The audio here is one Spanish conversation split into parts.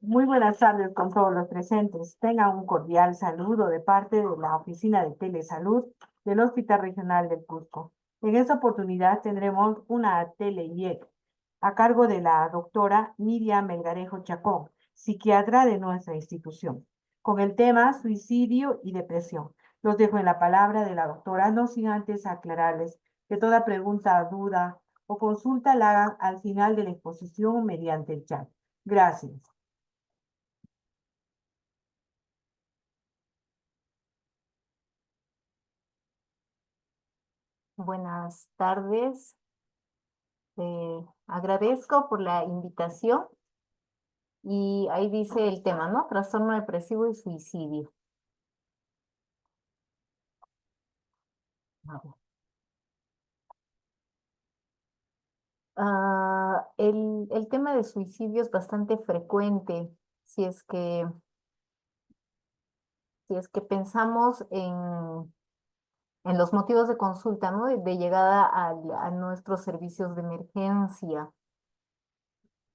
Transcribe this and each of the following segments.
Muy buenas tardes con todos los presentes. Tengan un cordial saludo de parte de la Oficina de Telesalud del Hospital Regional del Cusco. En esta oportunidad tendremos una tele-IEC a cargo de la doctora Miriam Melgarejo Chacón, psiquiatra de nuestra institución, con el tema suicidio y depresión. Los dejo en la palabra de la doctora, no sin antes aclararles que toda pregunta, duda o consulta la hagan al final de la exposición mediante el chat. Gracias. Buenas tardes. Agradezco por la invitación y ahí dice el tema, ¿no? Trastorno depresivo y suicidio. A ver. El tema de suicidio es bastante frecuente si es que, si es que pensamos en los motivos de consulta, ¿no? De llegada a nuestros servicios de emergencia.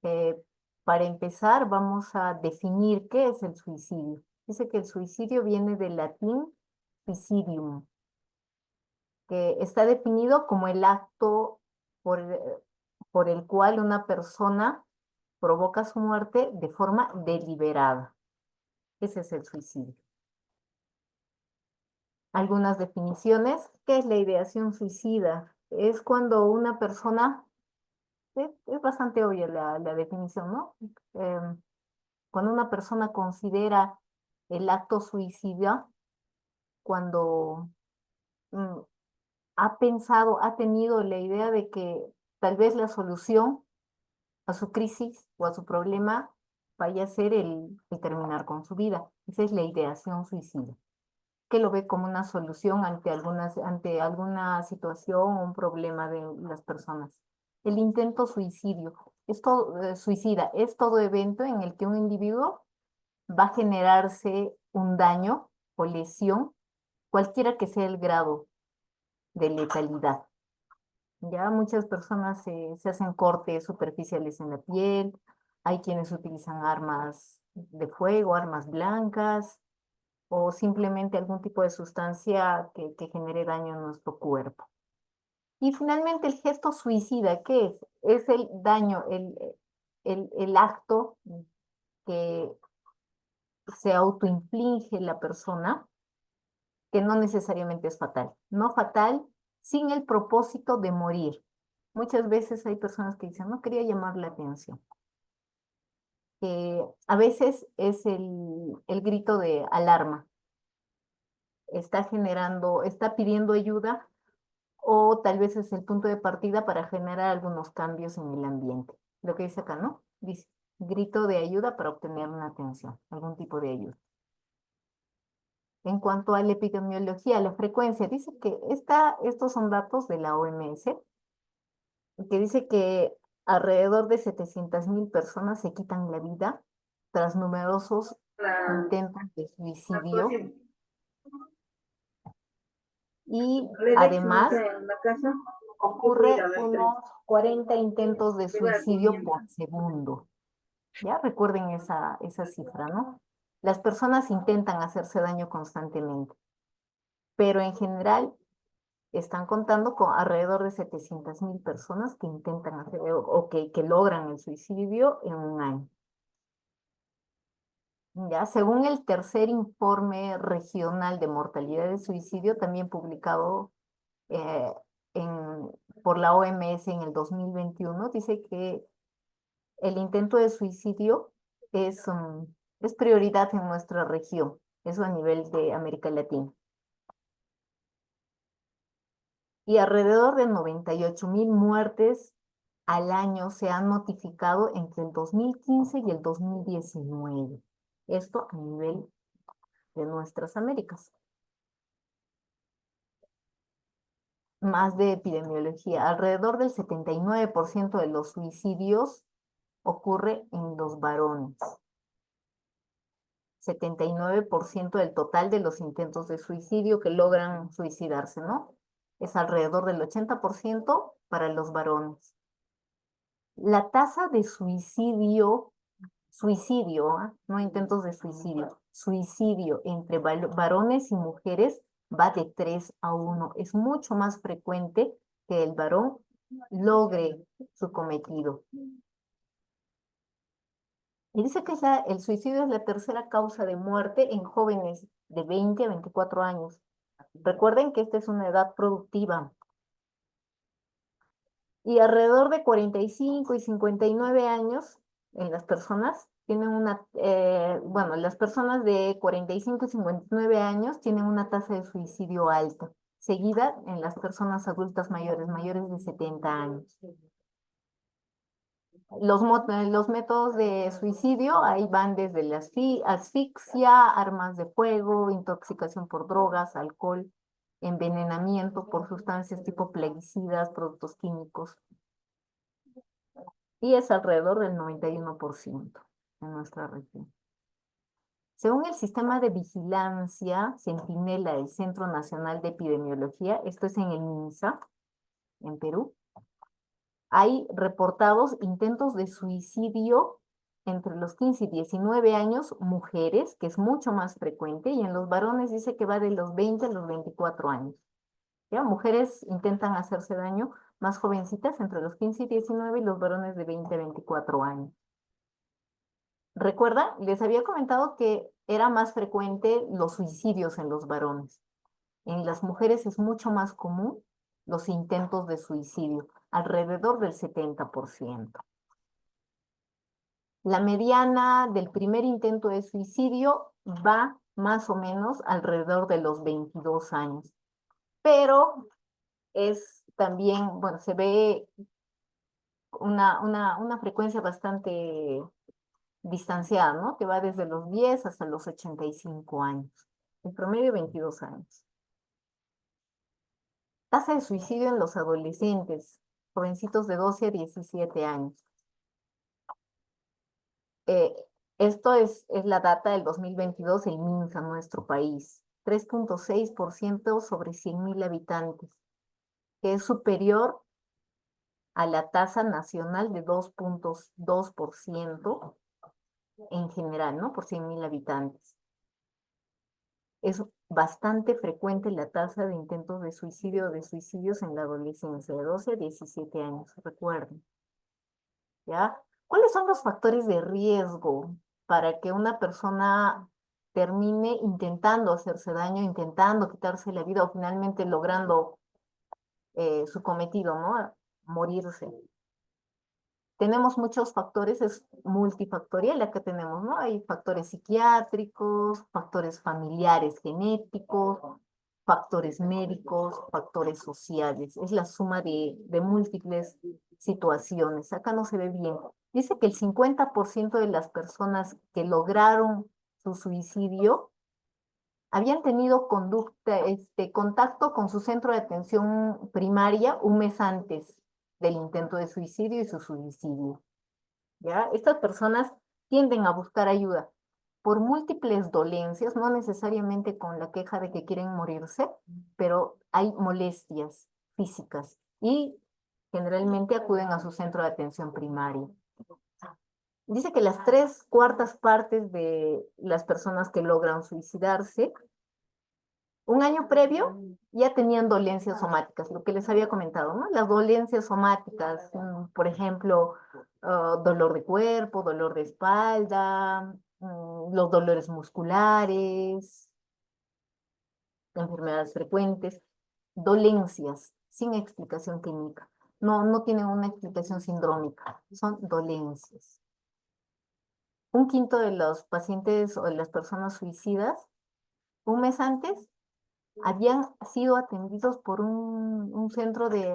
Eh, para empezar, vamos a definir qué es el suicidio. Dice que el suicidio viene del latín suicidium, que está definido como el acto por, por el cual una persona provoca su muerte de forma deliberada. Ese es el suicidio. Algunas definiciones. ¿Qué es la ideación suicida? Es cuando una persona, es bastante obvia la definición, ¿no? Cuando una persona considera el acto suicida, cuando mm, ha pensado, ha tenido la idea de que tal vez la solución a su crisis o a su problema vaya a ser el terminar con su vida. Esa es la ideación suicida, que lo ve como una solución ante alguna situación o un problema de las personas. El intento suicidio, suicida, es todo evento en el que un individuo va a generarse un daño o lesión, cualquiera que sea el grado de letalidad. Ya muchas personas se hacen cortes superficiales en la piel, hay quienes utilizan armas de fuego, armas blancas, o simplemente algún tipo de sustancia que genere daño en nuestro cuerpo. Y finalmente el gesto suicida, ¿qué es? Es el daño, el acto que se autoinflige la persona, que no necesariamente es fatal. No fatal sin el propósito de morir. Muchas veces hay personas que dicen, no quería llamar la atención. A veces es el grito de alarma. Está generando, está pidiendo ayuda o tal vez es el punto de partida para generar algunos cambios en el ambiente. Lo que dice acá, ¿no? Dice, grito de ayuda para obtener una atención, algún tipo de ayuda. En cuanto a la epidemiología, la frecuencia, dice que estos son datos de la OMS, que dice que alrededor de 700.000 personas se quitan la vida tras numerosos intentos de suicidio y además ocurre unos 40 intentos de suicidio por segundo. Ya recuerden esa cifra, ¿no? Las personas intentan hacerse daño constantemente, pero en general están contando con alrededor de 700.000 personas que intentan hacer o que logran el suicidio en un año. Ya, según el tercer informe regional de mortalidad de suicidio, también publicado eh, en, por la OMS en el 2021, dice que el intento de suicidio es prioridad en nuestra región, eso a nivel de América Latina. Y alrededor de 98.000 muertes al año se han notificado entre el 2015 y el 2019. Esto a nivel de nuestras Américas. Más de epidemiología. Alrededor del 79% de los suicidios ocurre en los varones. 79% del total de los intentos de suicidio que logran suicidarse, ¿no? Es alrededor del 80% para los varones. La tasa de suicidio, no intentos de suicidio entre varones y mujeres va de 3 a 1. Es mucho más frecuente que el varón logre su cometido. Y dice que el suicidio es la tercera causa de muerte en jóvenes de 20 a 24 años. Recuerden que esta es una edad productiva. Y alrededor de 45 y 59 años en las personas tienen bueno, las personas de 45 y 59 años tienen una tasa de suicidio alta, seguida en las personas adultas mayores de 70 años. Los métodos de suicidio, ahí van desde la asfixia, armas de fuego, intoxicación por drogas, alcohol, envenenamiento por sustancias tipo plaguicidas, productos químicos, y es alrededor del 91% en nuestra región. Según el sistema de vigilancia Centinela del Centro Nacional de Epidemiología, esto es en el MINSA, en Perú, hay reportados intentos de suicidio entre los 15 y 19 años, mujeres, que es mucho más frecuente, y en los varones dice que va de los 20 a los 24 años. ¿Ya? Mujeres intentan hacerse daño más jovencitas, entre los 15 y 19, y los varones de 20 a 24 años. Recuerda, les había comentado que era más frecuente los suicidios en los varones. En las mujeres es mucho más común los intentos de suicidio, alrededor del 70%. La mediana del primer intento de suicidio va más o menos alrededor de los 22 años. Pero es también, bueno, se ve una frecuencia bastante distanciada, ¿no? Que va desde los 10 hasta los 85 años. En promedio, 22 años. Tasa de suicidio en los adolescentes, jovencitos de 12 a 17 años. Eh, Esto es la data del 2022, el MINSA, nuestro país. 3.6% sobre 100.000 habitantes, que es superior a la tasa nacional de 2.2% en general, ¿no? Por 100.000 habitantes. Es bastante frecuente la tasa de intentos de suicidio o de suicidios en la adolescencia, de 12 a 17 años, recuerden. ¿Ya? ¿Cuáles son los factores de riesgo para que una persona termine intentando hacerse daño, intentando quitarse la vida o finalmente logrando su cometido, ¿no? Morirse? Tenemos muchos factores, es multifactorial la que tenemos, ¿no? Hay factores psiquiátricos, factores familiares genéticos, factores médicos, factores sociales. Es la suma de múltiples situaciones. Acá no se ve bien. Dice que el 50% de las personas que lograron su suicidio habían tenido contacto con su centro de atención primaria un mes antes del intento de suicidio y su suicidio. ¿Ya? Estas personas tienden a buscar ayuda por múltiples dolencias, no necesariamente con la queja de que quieren morirse, pero hay molestias físicas y generalmente acuden a su centro de atención primaria. Dice que las 3/4 partes de las personas que logran suicidarse un año previo ya tenían dolencias somáticas, lo que les había comentado, ¿no? Las dolencias somáticas, por ejemplo, dolor de cuerpo, dolor de espalda, los dolores musculares, enfermedades frecuentes, dolencias sin explicación clínica. No tienen una explicación sindrómica, son dolencias. Un quinto de los pacientes o de las personas suicidas, un mes antes, habían sido atendidos por un centro de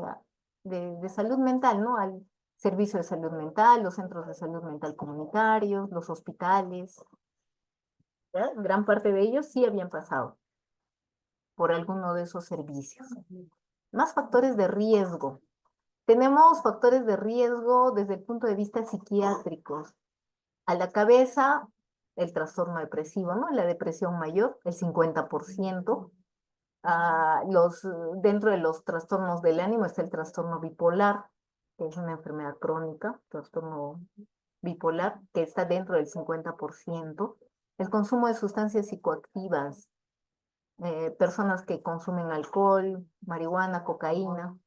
salud mental, ¿no? Al servicio de salud mental, los centros de salud mental comunitarios, los hospitales. ¿Ya? Gran parte de ellos sí habían pasado por alguno de esos servicios. Más factores de riesgo. Tenemos factores de riesgo desde el punto de vista psiquiátricos. A la cabeza, el trastorno depresivo, ¿no? La depresión mayor, el 50%. Dentro de los trastornos del ánimo está el trastorno bipolar, que es una enfermedad crónica, trastorno bipolar, que está dentro del 50%. El consumo de sustancias psicoactivas, personas que consumen alcohol, marihuana, cocaína,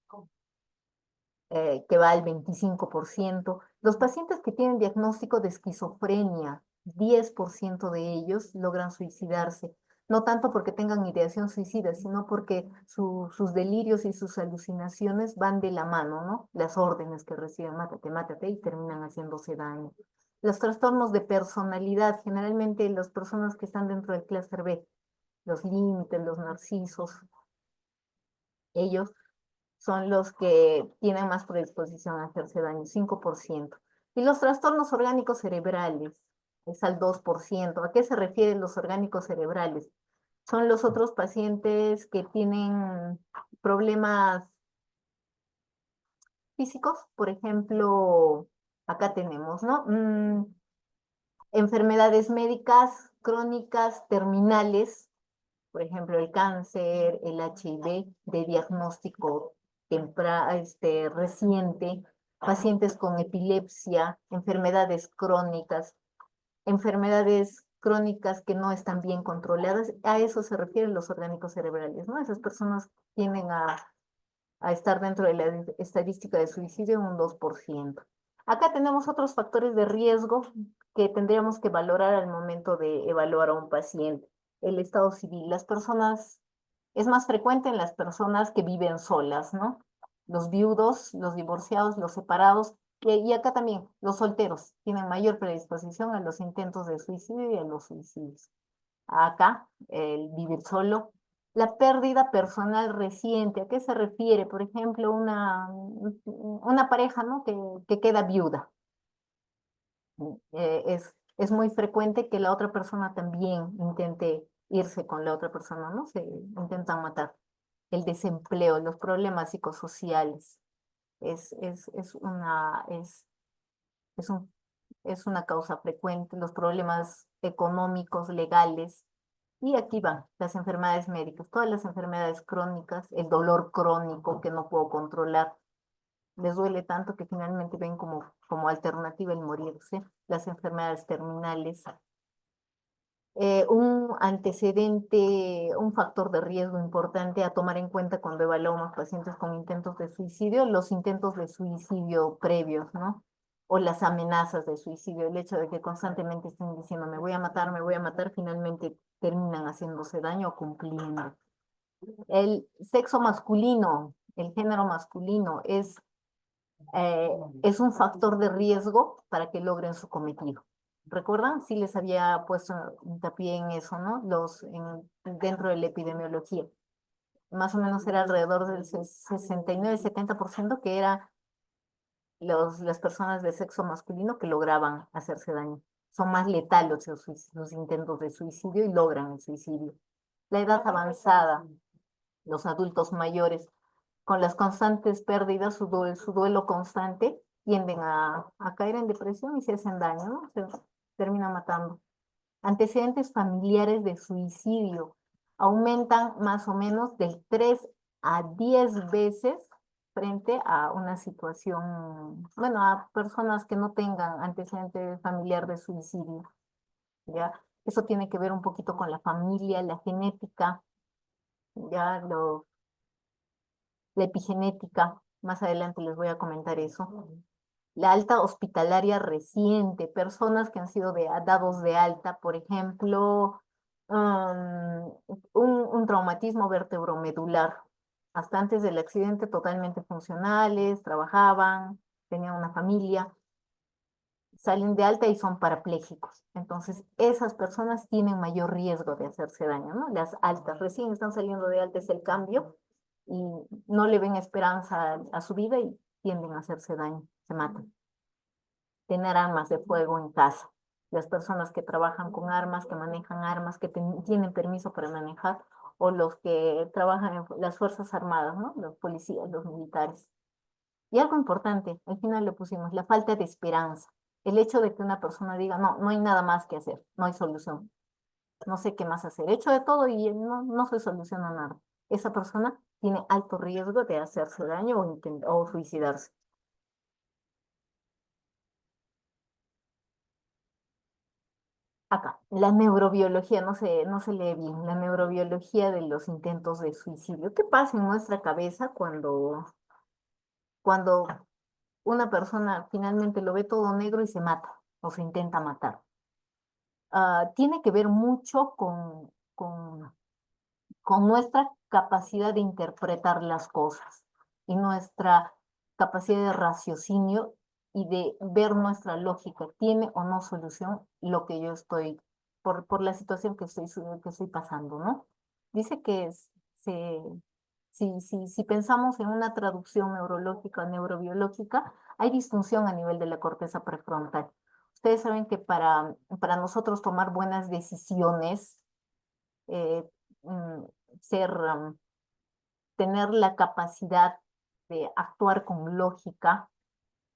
que va al 25%. Los pacientes que tienen diagnóstico de esquizofrenia, 10% de ellos logran suicidarse. No tanto porque tengan ideación suicida, sino porque sus delirios y sus alucinaciones van de la mano, ¿no? Las órdenes que reciben, mátate, mátate, y terminan haciéndose daño. Los trastornos de personalidad, generalmente las personas que están dentro del clúster B, los límites, los narcisos, ellos son los que tienen más predisposición a hacerse daño, 5%. Y los trastornos orgánicos cerebrales es al 2%. ¿A qué se refieren los orgánicos cerebrales? Son los otros pacientes que tienen problemas físicos, por ejemplo, acá tenemos, ¿no? Enfermedades médicas crónicas terminales, por ejemplo, el cáncer, el HIV de diagnóstico reciente, pacientes con epilepsia, enfermedades crónicas que no están bien controladas. A eso se refieren los orgánicos cerebrales, ¿no? Esas personas tienden a estar dentro de la estadística de suicidio en un 2%. Acá tenemos otros factores de riesgo que tendríamos que valorar al momento de evaluar a un paciente. El estado civil, es más frecuente en las personas que viven solas, ¿no? Los viudos, los divorciados, los separados, y acá también los solteros tienen mayor predisposición a los intentos de suicidio y a los suicidios. Acá, el vivir solo. La pérdida personal reciente, ¿a qué se refiere? Por ejemplo, una pareja, ¿no? que queda viuda. Es muy frecuente que la otra persona también intente irse con la otra persona, ¿no? Se intentan matar. El desempleo, los problemas psicosociales, es una, es un, es una causa frecuente, los problemas económicos, legales. Y aquí van las enfermedades médicas, todas las enfermedades crónicas, el dolor crónico que no puedo controlar, les duele tanto que finalmente ven como alternativa el morirse, las enfermedades terminales, un antecedente, un factor de riesgo importante a tomar en cuenta cuando evaluamos pacientes con intentos de suicidio, los intentos de suicidio previos, ¿no? O las amenazas de suicidio, el hecho de que constantemente estén diciendo me voy a matar, finalmente terminan haciéndose daño o cumpliendo. El sexo masculino, el género masculino es un factor de riesgo para que logren su cometido. ¿Recuerdan? Sí les había puesto hincapié en eso, ¿no? Dentro de la epidemiología. Más o menos era alrededor del 69-70% que era las personas de sexo masculino que lograban hacerse daño. Son más letales sus intentos de suicidio y logran el suicidio. La edad avanzada, los adultos mayores, con las constantes pérdidas, su duelo constante, tienden a caer en depresión y se hacen daño, ¿no? Se terminan matando. Antecedentes familiares de suicidio aumentan más o menos del 3 a 10 veces frente a una situación, bueno, a personas que no tengan antecedente familiar de suicidio, ¿ya? Eso tiene que ver un poquito con la familia, la genética, ya la epigenética, más adelante les voy a comentar eso. La alta hospitalaria reciente, personas que han sido dados de alta, por ejemplo, un traumatismo vertebromedular. Hasta antes del accidente totalmente funcionales, trabajaban, tenían una familia, salen de alta y son parapléjicos. Entonces, esas personas tienen mayor riesgo de hacerse daño, ¿no? Las altas, recién están saliendo de alta, es el cambio, y no le ven esperanza a su vida y tienden a hacerse daño, se matan. Tener armas de fuego en casa. Las personas que trabajan con armas, que manejan armas, que tienen permiso para manejar, o los que trabajan en las Fuerzas Armadas, ¿no? Los policías, los militares. Y algo importante, al final le pusimos, la falta de esperanza. El hecho de que una persona diga, no, no hay nada más que hacer, no hay solución, no sé qué más hacer, he hecho de todo y no se soluciona nada. Esa persona tiene alto riesgo de hacerse daño o suicidarse. Acá, la neurobiología, no se lee bien, la neurobiología de los intentos de suicidio. ¿Qué pasa en nuestra cabeza cuando una persona finalmente lo ve todo negro y se mata o se intenta matar? Tiene que ver mucho con nuestra capacidad de interpretar las cosas y nuestra capacidad de raciocinio y de ver nuestra lógica. ¿Tiene o no solución lo que yo estoy, por la situación que estoy pasando, ¿no? Dice que si pensamos en una traducción neurológica o neurobiológica, hay disfunción a nivel de la corteza prefrontal. Ustedes saben que para nosotros tomar buenas decisiones, eh, mm, ser, tener la capacidad de actuar con lógica,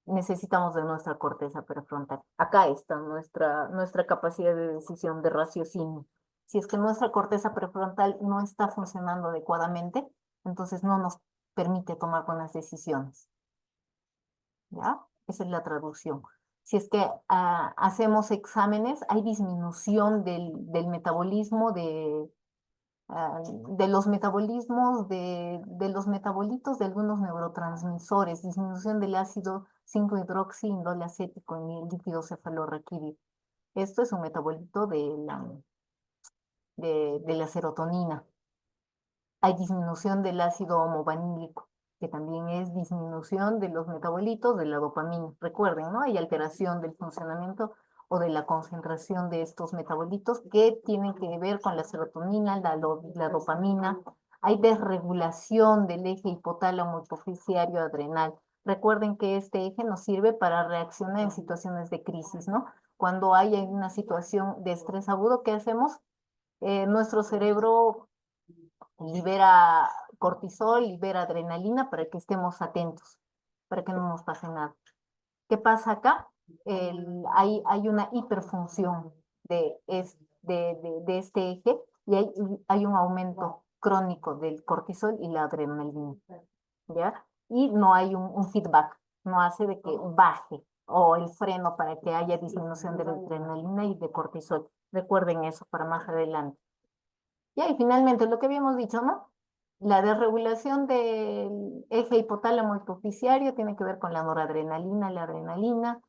necesitamos de nuestra corteza prefrontal. Acá está nuestra capacidad de decisión, de raciocinio. Si es que nuestra corteza prefrontal no está funcionando adecuadamente, entonces no nos permite tomar buenas decisiones. ¿Ya? Esa es la traducción. Si es que hacemos exámenes, hay disminución del metabolismo de los metabolismos, de los metabolitos de algunos neurotransmisores, disminución del ácido 5-hidroxiindole acético en el líquido cefalorraquídeo. Esto es un metabolito de la serotonina. Hay disminución del ácido homovanílico, que también es disminución de los metabolitos de la dopamina. Recuerden, ¿no? Hay alteración del funcionamiento o de la concentración de estos metabolitos que tienen que ver con la serotonina, la dopamina. Hay desregulación del eje hipotálamo hipofisiario adrenal. Recuerden que este eje nos sirve para reaccionar en situaciones de crisis, ¿no? Cuando hay una situación de estrés agudo, ¿qué hacemos? Nuestro cerebro libera cortisol, libera adrenalina para que estemos atentos, para que no nos pase nada. ¿Qué pasa acá? Hay una hiperfunción de este eje y hay un aumento crónico del cortisol y la adrenalina, ¿ya? Y no hay un feedback, no hace de que baje o el freno para que haya disminución de la adrenalina y de cortisol. Recuerden eso para más adelante. Ya, y finalmente, lo que habíamos dicho, ¿no? La desregulación del eje hipotálamo hipofisiario tiene que ver con la noradrenalina, la adrenalina.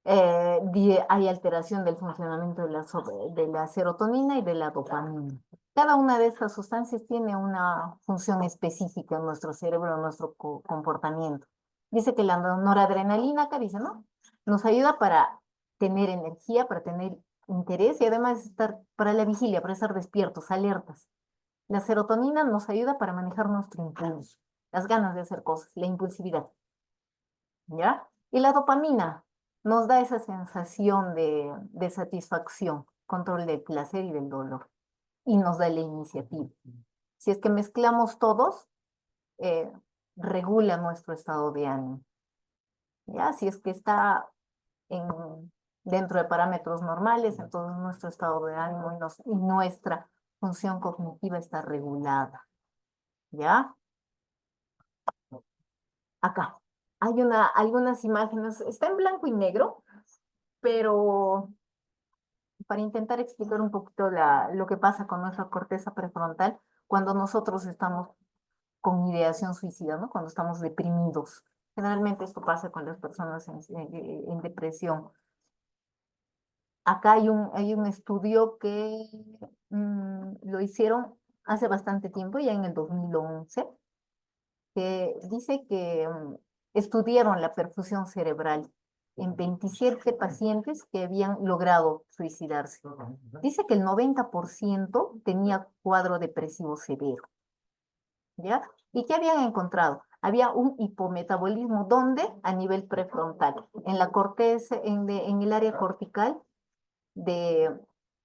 Hay alteración del funcionamiento de la serotonina y de la dopamina. Cada una de estas sustancias tiene una función específica en nuestro cerebro, en nuestro comportamiento. Dice que la noradrenalina, acá dice, ¿no? Nos ayuda para tener energía, para tener interés y además estar para la vigilia, para estar despiertos, alertas. La serotonina nos ayuda para manejar nuestro impulso, las ganas de hacer cosas, la impulsividad. ¿Ya? Y la dopamina nos da esa sensación de satisfacción, control del placer y del dolor, y nos da la iniciativa. Si es que mezclamos todos, eh, regula nuestro estado de ánimo. ¿Ya? Si es que está en, dentro de parámetros normales, entonces nuestro estado de ánimo y nuestra función cognitiva está regulada. ¿Ya? Acá. Hay algunas imágenes, está en blanco y negro, pero para intentar explicar un poquito lo que pasa con nuestra corteza prefrontal cuando nosotros estamos con ideación suicida, ¿no? Cuando estamos deprimidos. Generalmente esto pasa con las personas en depresión. Acá hay un estudio que lo hicieron hace bastante tiempo, ya en el 2011, que dice que estudiaron la perfusión cerebral en 27 pacientes que habían logrado suicidarse. Dice que el 90% tenía cuadro depresivo severo, ¿ya? ¿Y qué habían encontrado? Había un hipometabolismo, ¿dónde? A nivel prefrontal, en la corteza, en el área cortical de,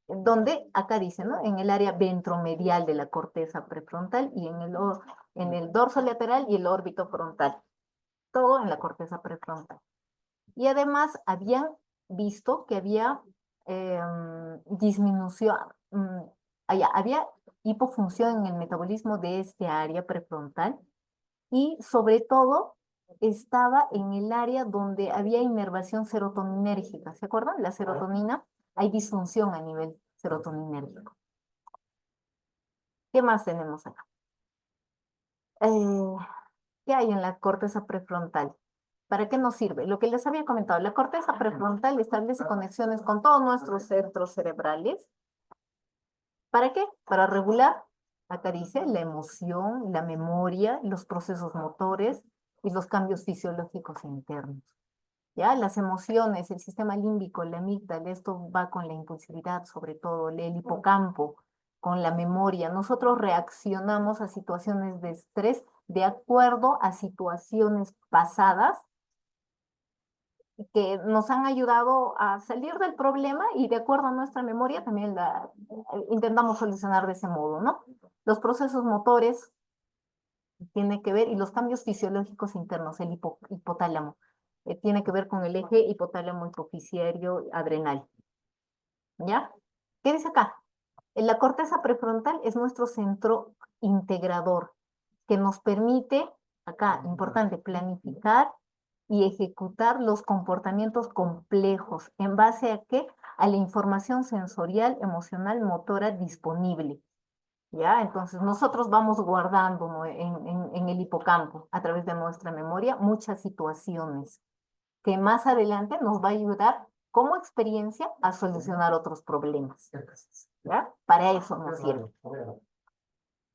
donde, acá dice, ¿no? En el área ventromedial de la corteza prefrontal y en el dorso lateral y el órbito frontal. Todo en la corteza prefrontal. Y además habían visto que había disminución, había hipofunción en el metabolismo de este área prefrontal y sobre todo estaba en el área donde había inervación serotoninérgica. ¿Se acuerdan? La serotonina hay disfunción a nivel serotoninérgico. ¿Qué más tenemos acá? ¿Qué hay en la corteza prefrontal? ¿Para qué nos sirve? Lo que les había comentado, la corteza prefrontal establece conexiones con todos nuestros centros cerebrales. ¿Para qué? Para regular, acá dice, la emoción, la memoria, los procesos motores y los cambios fisiológicos internos. ¿Ya? Las emociones, el sistema límbico, la amígdala, esto va con la impulsividad, sobre todo, el hipocampo, con la memoria. Nosotros reaccionamos a situaciones de estrés de acuerdo a situaciones pasadas que nos han ayudado a salir del problema y de acuerdo a nuestra memoria también la intentamos solucionar de ese modo, ¿no? Los procesos motores tiene que ver y los cambios fisiológicos internos, el hipotálamo, tiene que ver con el eje hipotálamo hipofisiario adrenal. ¿Ya? ¿Qué dice acá? La corteza prefrontal es nuestro centro integrador que nos permite, acá, importante, planificar y ejecutar los comportamientos complejos. ¿En base a qué? A la información sensorial, emocional, motora disponible. ¿Ya? Entonces nosotros vamos guardando, ¿no? en el hipocampo, a través de nuestra memoria, muchas situaciones que más adelante nos va a ayudar como experiencia a solucionar otros problemas. ¿Ya? Para eso nos sirve.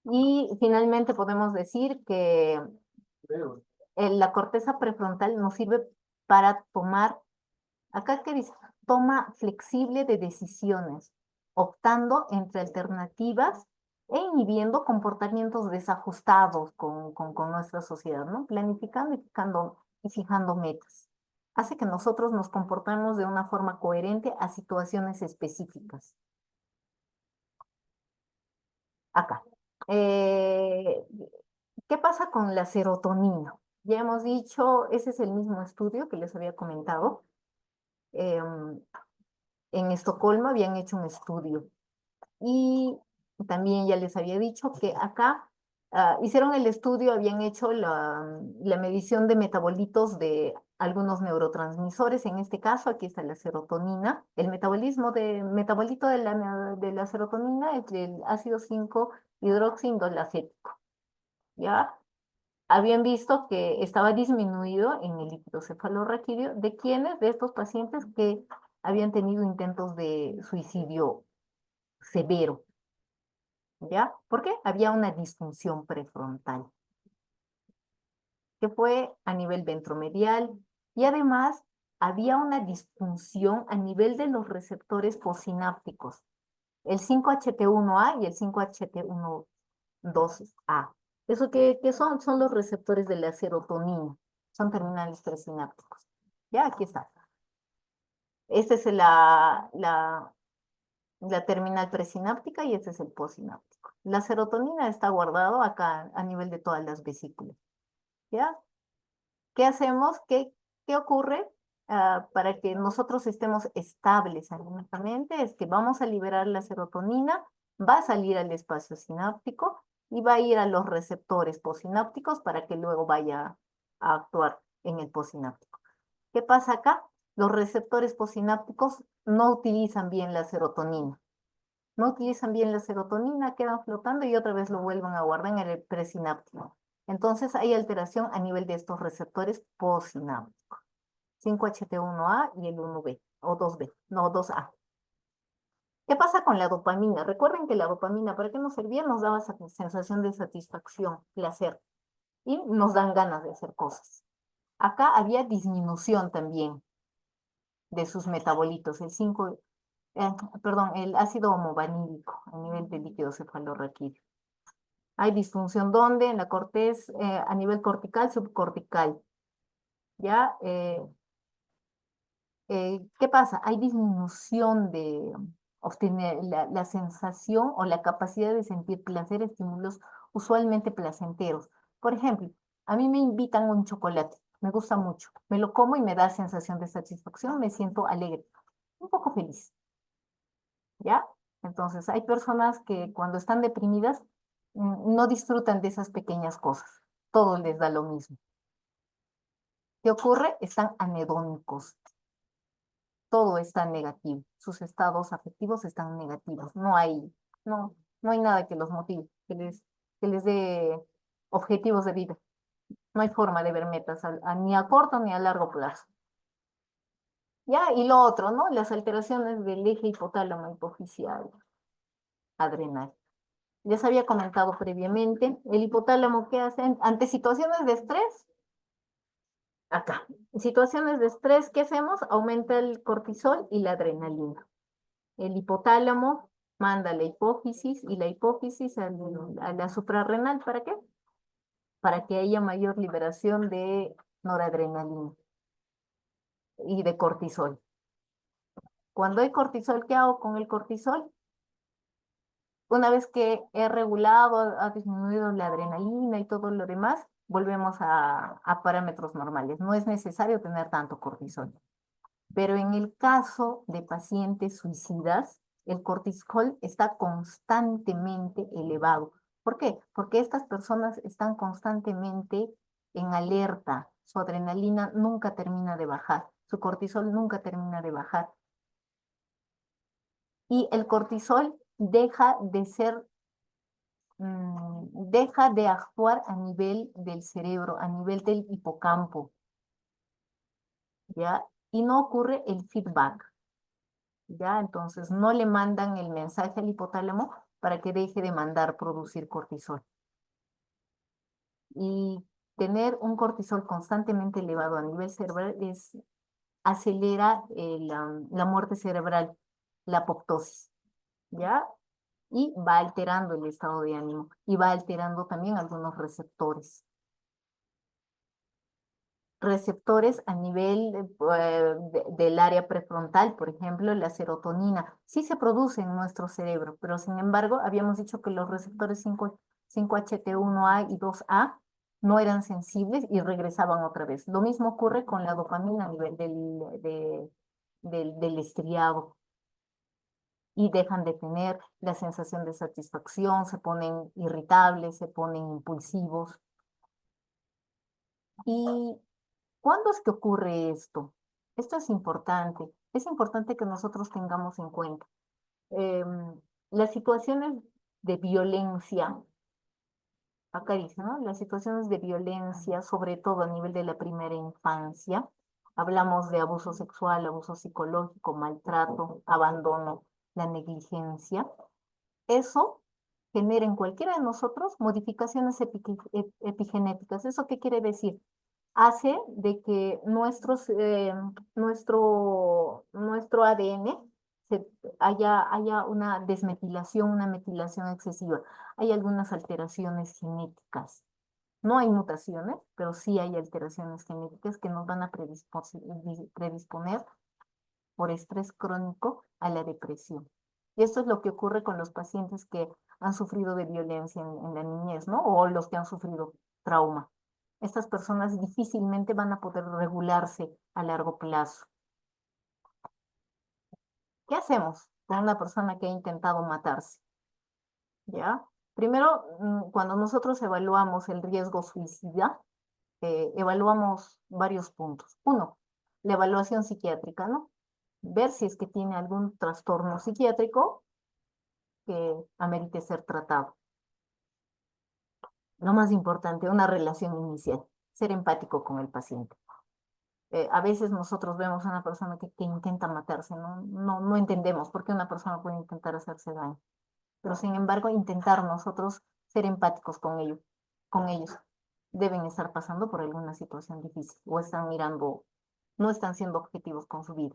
Y finalmente podemos decir que la corteza prefrontal nos sirve para tomar, acá que dice, toma flexible de decisiones, optando entre alternativas e inhibiendo comportamientos desajustados con nuestra sociedad, ¿no? Planificando y fijando metas. Hace que nosotros nos comportemos de una forma coherente a situaciones específicas. Acá. ¿Qué pasa con la serotonina? Ya hemos dicho, ese es el mismo estudio que les había comentado. En Estocolmo habían hecho un estudio y también ya les había dicho que acá hicieron el estudio, habían hecho la medición de metabolitos de algunos neurotransmisores, en este caso aquí está la serotonina, el metabolito de la serotonina es el ácido 5-hidroxiindolacético, ¿ya? Habían visto que estaba disminuido en el líquido cefalorraquídeo de quienes, de estos pacientes que habían tenido intentos de suicidio severo, ¿ya? ¿Por qué? Había una disfunción prefrontal, que fue a nivel ventromedial, y además había una disfunción a nivel de los receptores postsinápticos, el 5-HT1A y el 5-HT1-2A. ¿Eso qué son? Son los receptores de la serotonina, son terminales presinápticos. Ya, aquí está. Esta es la terminal presináptica y este es el postsináptico. La serotonina está guardado acá a nivel de todas las vesículas. ¿Ya? ¿Qué hacemos? ¿Qué ocurre para que nosotros estemos estables anímicamente? Es que vamos a liberar la serotonina, va a salir al espacio sináptico y va a ir a los receptores postsinápticos para que luego vaya a actuar en el postsináptico. ¿Qué pasa acá? Los receptores postsinápticos no utilizan bien la serotonina. No utilizan bien la serotonina, quedan flotando y otra vez lo vuelven a guardar en el presináptico. Entonces hay alteración a nivel de estos receptores postsinápticos. 5-HT1A y el 1B, o 2B, no 2A. ¿Qué pasa con la dopamina? Recuerden que la dopamina, ¿para qué nos servía? Nos daba esa sensación de satisfacción, placer, y nos dan ganas de hacer cosas. Acá había disminución también de sus metabolitos, el ácido homovanílico a nivel de líquido cefalorraquídeo. Hay disfunción ¿dónde? En la corteza, a nivel cortical, subcortical. ¿Ya? ¿Qué pasa? Hay disminución de obtener la sensación o la capacidad de sentir placer, estímulos usualmente placenteros. Por ejemplo, a mí me invitan un chocolate, me gusta mucho, me lo como y me da sensación de satisfacción, me siento alegre, un poco feliz. ¿Ya? Entonces, hay personas que cuando están deprimidas no disfrutan de esas pequeñas cosas, todo les da lo mismo. ¿Qué ocurre? Están anedónicos. todo está negativo, sus estados afectivos están negativos, no hay nada que los motive, que les dé objetivos de vida. No hay forma de ver metas ni a corto ni a largo plazo. Ya, y lo otro, ¿no? Las alteraciones del eje hipotálamo hipofisial adrenal. Les había comentado previamente, el hipotálamo, ¿qué hace? Ante situaciones de estrés, acá. En situaciones de estrés, ¿qué hacemos? Aumenta el cortisol y la adrenalina. El hipotálamo manda a la hipófisis y la hipófisis a la suprarrenal. ¿Para qué? Para que haya mayor liberación de noradrenalina y de cortisol. Cuando hay cortisol, ¿qué hago con el cortisol? Una vez que he regulado, ha disminuido la adrenalina y todo lo demás, volvemos a parámetros normales. No es necesario tener tanto cortisol. Pero en el caso de pacientes suicidas, el cortisol está constantemente elevado. ¿Por qué? Porque estas personas están constantemente en alerta. Su adrenalina nunca termina de bajar. Su cortisol nunca termina de bajar. Y el cortisol deja de actuar a nivel del cerebro, a nivel del hipocampo, ¿ya? Y no ocurre el feedback, ¿ya? Entonces no le mandan el mensaje al hipotálamo para que deje de producir cortisol. Y tener un cortisol constantemente elevado a nivel cerebral acelera la muerte cerebral, la apoptosis, ¿ya? Y va alterando el estado de ánimo y va alterando también algunos receptores. Receptores a nivel del área prefrontal, por ejemplo, la serotonina, sí se produce en nuestro cerebro, pero sin embargo, habíamos dicho que los receptores 5HT1A y 2A no eran sensibles y regresaban otra vez. Lo mismo ocurre con la dopamina a nivel del estriado y dejan de tener la sensación de satisfacción, se ponen irritables, se ponen impulsivos. ¿Y cuándo es que ocurre esto? Esto es importante que nosotros tengamos en cuenta. Las situaciones de violencia, acá dice, ¿no? Las situaciones de violencia, sobre todo a nivel de la primera infancia, hablamos de abuso sexual, abuso psicológico, maltrato, abandono, la negligencia. Eso genera en cualquiera de nosotros modificaciones epigenéticas. ¿Eso qué quiere decir? Hace de que nuestro ADN haya una desmetilación, una metilación excesiva. Hay algunas alteraciones genéticas. No hay mutaciones, pero sí hay alteraciones genéticas que nos van a predisponer por estrés crónico a la depresión. Y esto es lo que ocurre con los pacientes que han sufrido de violencia en la niñez, ¿no? O los que han sufrido trauma. Estas personas difícilmente van a poder regularse a largo plazo. ¿Qué hacemos con una persona que ha intentado matarse? ¿Ya? Primero, cuando nosotros evaluamos el riesgo suicida, evaluamos varios puntos. Uno, la evaluación psiquiátrica, ¿no? Ver si es que tiene algún trastorno psiquiátrico que amerite ser tratado. Lo más importante, una relación inicial, ser empático con el paciente. A veces nosotros vemos a una persona que intenta matarse, no entendemos por qué una persona puede intentar hacerse daño. Pero sin embargo, intentar nosotros ser empáticos con ellos. Deben estar pasando por alguna situación difícil o no están siendo objetivos con su vida.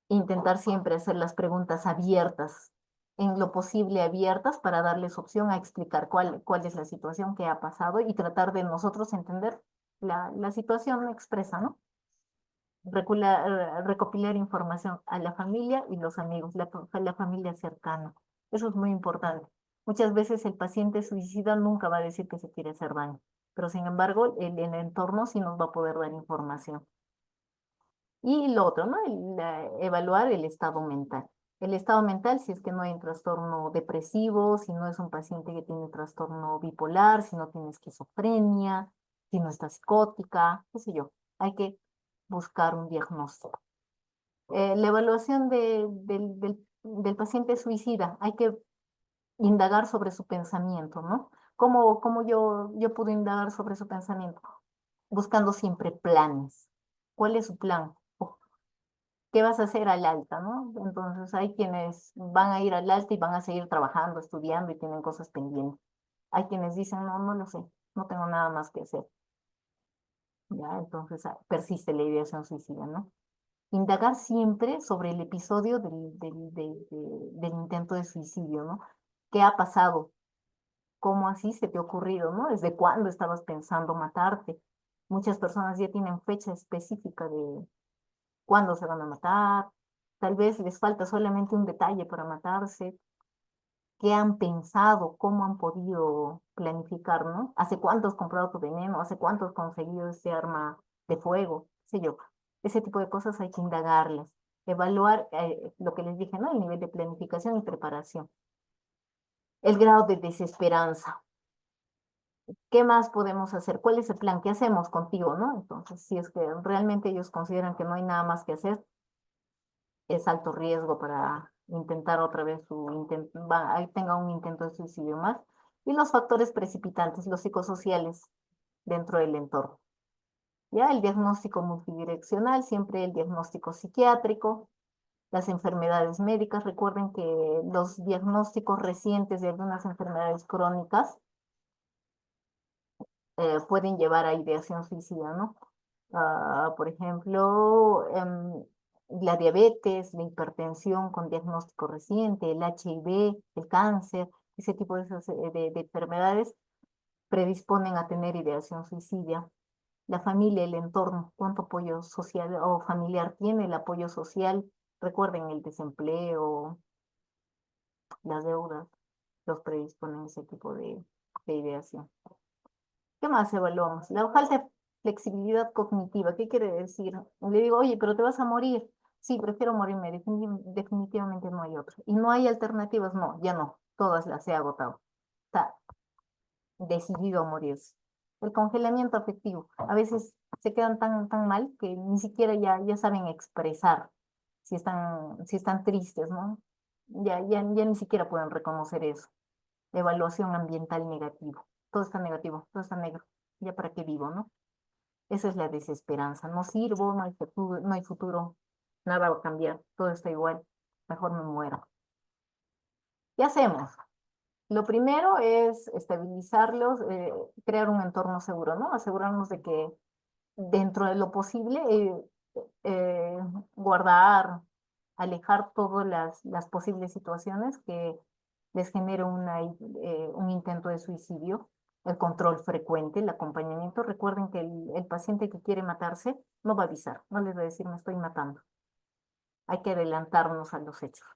Intentar siempre hacer las preguntas abiertas, en lo posible abiertas, para darles opción a explicar cuál es la situación que ha pasado y tratar de nosotros entender la situación expresa, ¿no? Recopilar información a la familia y los amigos, la familia cercana. Eso es muy importante. Muchas veces el paciente suicida nunca va a decir que se quiere hacer daño, pero sin embargo el entorno sí nos va a poder dar información. Y lo otro, ¿no? Evaluar el estado mental. El estado mental, si es que no hay un trastorno depresivo, si no es un paciente que tiene trastorno bipolar, si no tiene esquizofrenia, si no está psicótica, qué sé yo. Hay que buscar un diagnóstico. La evaluación del paciente suicida, hay que indagar sobre su pensamiento, ¿no? ¿Cómo yo puedo indagar sobre su pensamiento? Buscando siempre planes. ¿Cuál es su plan? ¿Qué vas a hacer al alta, no? Entonces hay quienes van a ir al alta y van a seguir trabajando, estudiando y tienen cosas pendientes. Hay quienes dicen, no, no lo sé, no tengo nada más que hacer. Ya, entonces persiste la ideación suicida, ¿no? Indagar siempre sobre el episodio del intento de suicidio, ¿no? ¿Qué ha pasado? ¿Cómo así se te ha ocurrido, no? ¿Desde cuándo estabas pensando matarte? Muchas personas ya tienen fecha específica de cuándo se van a matar, tal vez les falta solamente un detalle para matarse. ¿Qué han pensado? ¿Cómo han podido planificar, no? ¿Hace cuánto has comprado tu veneno? ¿Hace cuánto has conseguido ese arma de fuego? ¿Qué sé yo? Ese tipo de cosas hay que indagarlas, evaluar lo que les dije, ¿no? El nivel de planificación y preparación. El grado de desesperanza. ¿Qué más podemos hacer? ¿Cuál es el plan? ¿Qué hacemos contigo, no? Entonces, si es que realmente ellos consideran que no hay nada más que hacer, es alto riesgo para intentar otra vez ahí tenga un intento de suicidio más. Y los factores precipitantes, los psicosociales dentro del entorno. Ya el diagnóstico multidireccional, siempre el diagnóstico psiquiátrico, las enfermedades médicas. Recuerden que los diagnósticos recientes de algunas enfermedades crónicas pueden llevar a ideación suicida, ¿no? Por ejemplo, la diabetes, la hipertensión con diagnóstico reciente, el HIV, el cáncer, ese tipo de enfermedades predisponen a tener ideación suicida. La familia, el entorno, cuánto apoyo social o familiar tiene el apoyo social. Recuerden el desempleo, las deudas, los predisponen a ese tipo de ideación. ¿Qué más evaluamos? La falta de flexibilidad cognitiva. ¿Qué quiere decir? Le digo, oye, pero te vas a morir. Sí, prefiero morirme. Definitivamente no hay otra. ¿Y no hay alternativas? No, ya no. Todas las he agotado. Está decidido a morirse. El congelamiento afectivo. A veces se quedan tan mal que ni siquiera ya saben expresar si están tristes, ¿no? Ya ni siquiera pueden reconocer eso. Evaluación ambiental negativo. Todo está negativo, todo está negro. ¿Ya para qué vivo, no? Esa es la desesperanza. No sirvo, no hay futuro, nada va a cambiar, todo está igual, mejor me muero. ¿Qué hacemos? Lo primero es estabilizarlos, crear un entorno seguro, ¿no? Asegurarnos de que dentro de lo posible eh, guardar, alejar todas las posibles situaciones que les genere un intento de suicidio, el control frecuente, el acompañamiento. Recuerden que el paciente que quiere matarse no va a avisar, no les va a decir me estoy matando. Hay que adelantarnos a los hechos.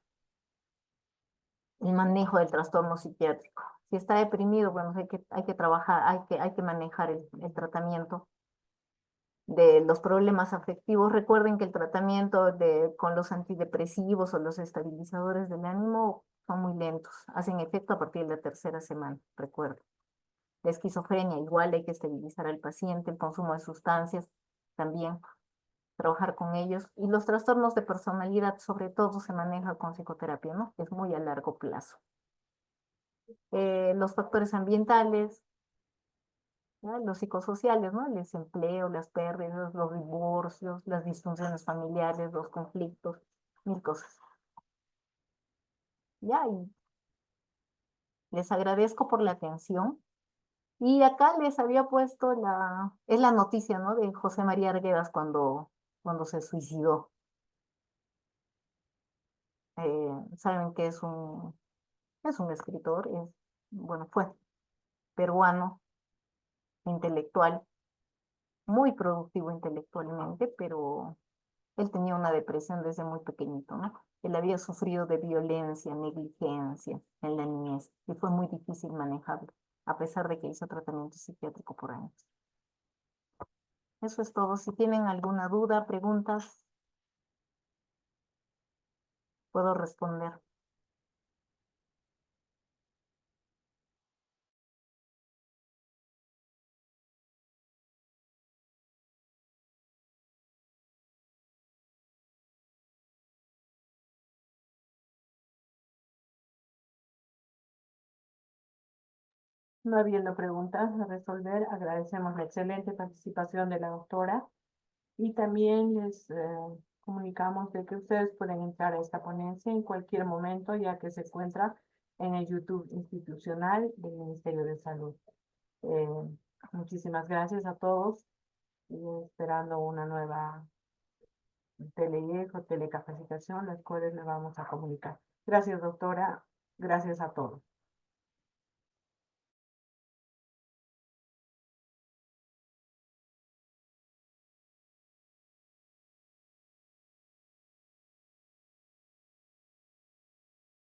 El manejo del trastorno psiquiátrico. Si está deprimido, bueno, hay que trabajar, hay que manejar el tratamiento de los problemas afectivos. Recuerden que el tratamiento con los antidepresivos o los estabilizadores del ánimo son muy lentos, hacen efecto a partir de la tercera semana, recuerden. La esquizofrenia, igual hay que estabilizar al paciente, el consumo de sustancias, también trabajar con ellos. Y los trastornos de personalidad, sobre todo, se maneja con psicoterapia, ¿no? Es muy a largo plazo. Los factores ambientales, ¿no? Los psicosociales, ¿no? El desempleo, las pérdidas, los divorcios, las disfunciones familiares, los conflictos, mil cosas. Ya, y les agradezco por la atención. Y acá les había puesto es la noticia, ¿no? De José María Arguedas cuando se suicidó. Saben que es un escritor, bueno, fue peruano, intelectual, muy productivo intelectualmente, pero él tenía una depresión desde muy pequeñito, ¿no? Él había sufrido de violencia, negligencia en la niñez y fue muy difícil manejarlo, a pesar de que hizo tratamiento psiquiátrico por años. Eso es todo. Si tienen alguna duda, preguntas, puedo responder. No habiendo preguntas a resolver, agradecemos la excelente participación de la doctora y también les comunicamos de que ustedes pueden entrar a esta ponencia en cualquier momento, ya que se encuentra en el YouTube institucional del Ministerio de Salud. Eh, Muchísimas gracias a todos y esperando una nueva tele o telecapacitación, las cuales le vamos a comunicar. Gracias, doctora. Gracias a todos.